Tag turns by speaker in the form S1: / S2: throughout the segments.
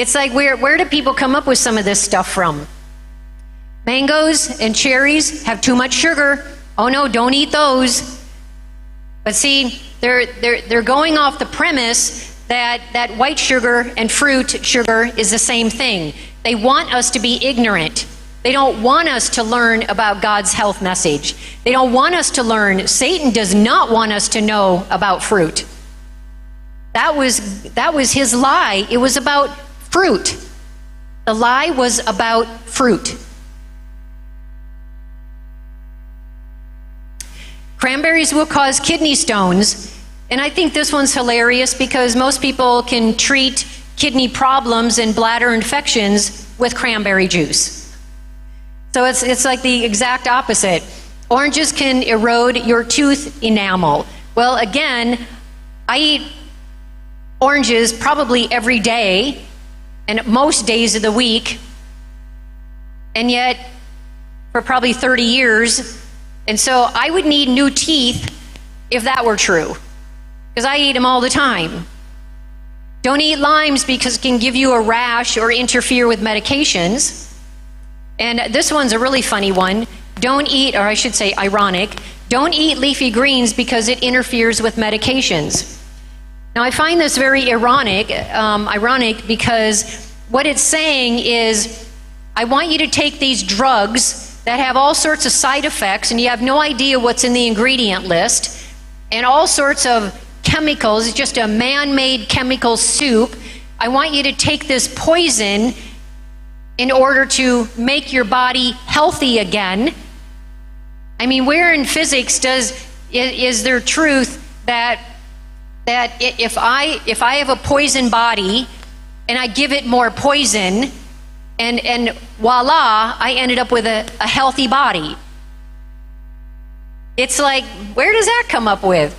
S1: It's like, where do people come up with some of this stuff from? Mangoes and cherries have too much sugar. Oh no, don't eat those. But see, they're going off the premise that white sugar and fruit sugar is the same thing. They want us to be ignorant. They don't want us to learn about God's health message. They don't want us to learn. Satan does not want us to know about fruit. That was his lie. It was about fruit. The lie was about fruit. Cranberries will cause kidney stones. And I think this one's hilarious because most people can treat kidney problems and bladder infections with cranberry juice. So it's like the exact opposite. Oranges can erode your tooth enamel. Well, again, I eat oranges probably every day and most days of the week, and yet for probably 30 years. And so I would need new teeth if that were true, because I eat them all the time. Don't eat limes because it can give you a rash or interfere with medications. And this one's a really funny one. Don't eat, or I should say ironic, don't eat leafy greens because it interferes with medications. Now I find this very ironic because what it's saying is, I want you to take these drugs that have all sorts of side effects and you have no idea what's in the ingredient list, and all sorts of chemicals. It's just a man-made chemical soup. I want you to take this poison in order to make your body healthy again. I mean, where in physics is there truth that if I have a poison body and I give it more poison, and voila, I ended up with a healthy body? It's like, where does that come up with?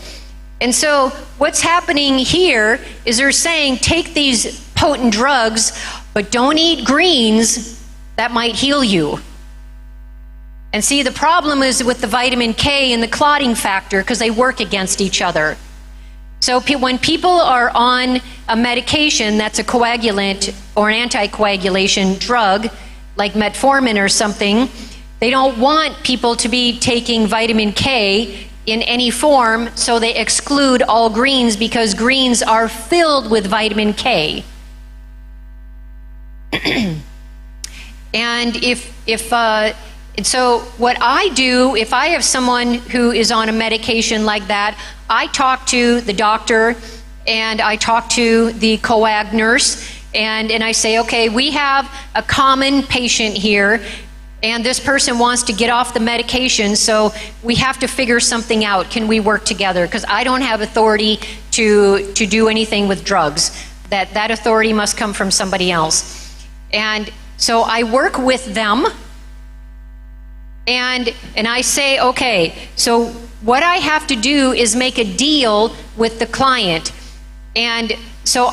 S1: And so what's happening here is they're saying, take these potent drugs, but don't eat greens that might heal you. And see, the problem is with the vitamin K and the clotting factor, because they work against each other. So when people are on a medication that's a coagulant or an anticoagulation drug, like metformin or something, they don't want people to be taking vitamin K in any form, so they exclude all greens because greens are filled with vitamin K. And so what I do, if I have someone who is on a medication like that, I talk to the doctor and I talk to the coag nurse, and I say, okay, we have a common patient here, and this person wants to get off the medication, so we have to figure something out. Can we work together? Because I don't have authority to do anything with drugs. That authority must come from somebody else. And so I work with them, and I say, okay, so what I have to do is make a deal with the client. And so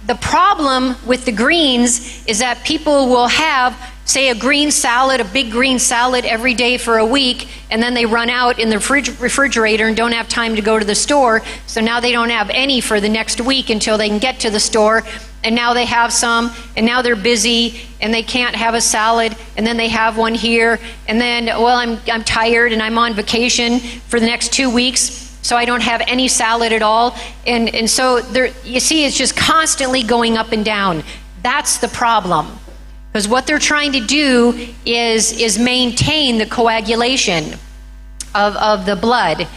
S1: the problem with the greens is that people will have, say, a green salad, a big green salad every day for a week, and then they run out in the refrigerator and don't have time to go to the store, so now they don't have any for the next week until they can get to the store, and now they have some, and now they're busy, and they can't have a salad, and then they have one here, and then, well, I'm tired, and I'm on vacation for the next 2 weeks, so I don't have any salad at all, and so there, you see, it's just constantly going up and down. That's the problem. Because what they're trying to do is maintain the coagulation of the blood.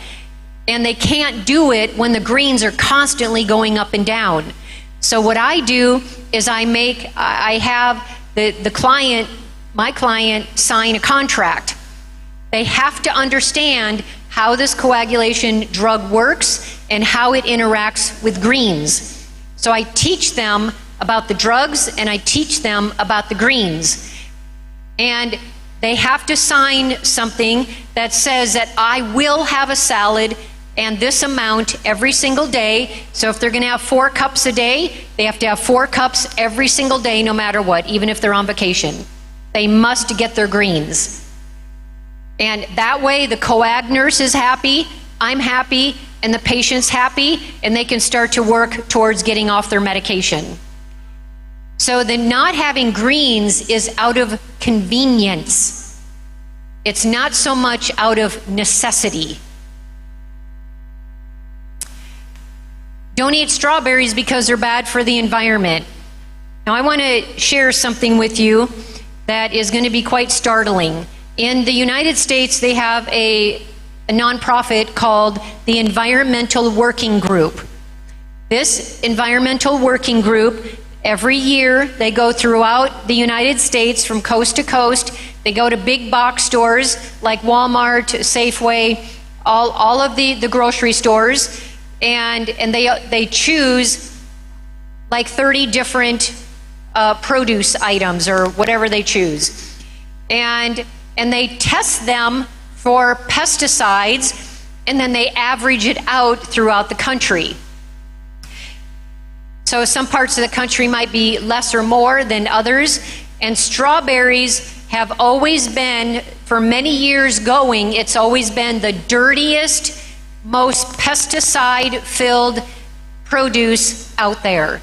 S1: And they can't do it when the greens are constantly going up and down. So what I do is I have the client, my client, sign a contract. They have to understand how this coagulation drug works and how it interacts with greens. So I teach them about the drugs, and I teach them about the greens. And they have to sign something that says that I will have a salad and this amount every single day. So if they're gonna have 4 cups a day, they have to have 4 cups every single day, no matter what, even if they're on vacation. They must get their greens. And that way the coag nurse is happy, I'm happy, and the patient's happy, and they can start to work towards getting off their medication. So the not having greens is out of convenience. It's not so much out of necessity. Don't eat strawberries because they're bad for the environment. Now I want to share something with you that is going to be quite startling. In the United States, they have a nonprofit called the Environmental Working Group. This environmental working group, every year they go throughout the United States from coast to coast. They go to big box stores like Walmart, Safeway, all of the grocery stores, and they choose like 30 different produce items or whatever they choose. And they test them for pesticides, and then they average it out throughout the country. So some parts of the country might be less or more than others, and strawberries have always been, for many years going, it's always been the dirtiest, most pesticide-filled produce out there.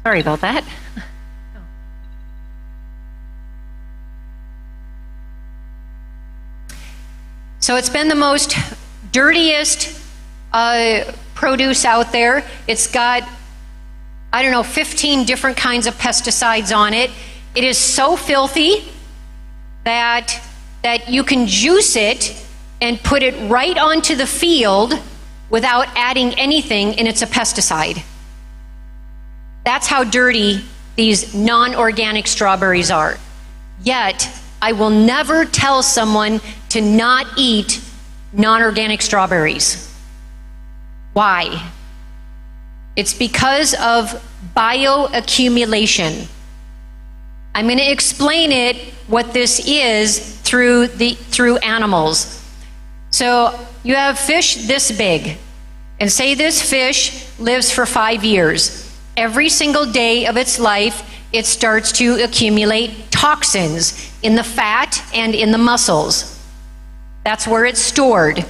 S1: Sorry about that. So it's been the most dirtiest produce out there. It's got, 15 different kinds of pesticides on it. It is so filthy that you can juice it and put it right onto the field without adding anything, and it's a pesticide. That's how dirty these non-organic strawberries are. Yet, I will never tell someone to not eat non-organic strawberries. Why? It's because of bioaccumulation. I'm going to explain it, what this is, through animals. So you have fish this big, and say this fish lives for 5 years. Every single day of its life, it starts to accumulate toxins in the fat and in the muscles. That's where it's stored.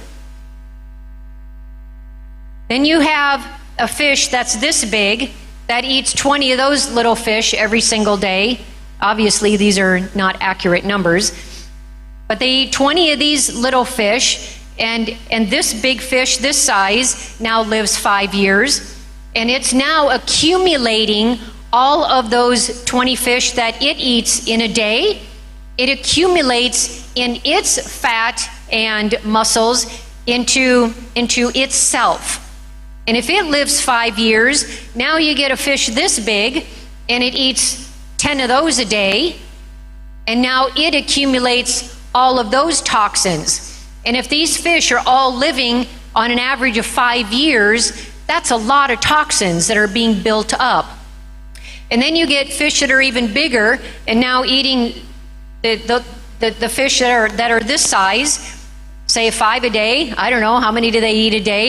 S1: Then you have a fish that's this big that eats 20 of those little fish every single day. Obviously, these are not accurate numbers, but they eat 20 of these little fish, and this big fish, this size, now lives 5 years. And it's now accumulating all of those 20 fish that it eats in a day. It accumulates in its fat and muscles into itself. And if it lives 5 years, now you get a fish this big, and it eats 10 of those a day, and now it accumulates all of those toxins. And if these fish are all living on an average of 5 years, that's a lot of toxins that are being built up. And then you get fish that are even bigger, and now eating the fish that are this size, say 5 a day. I don't know, how many do they eat a day?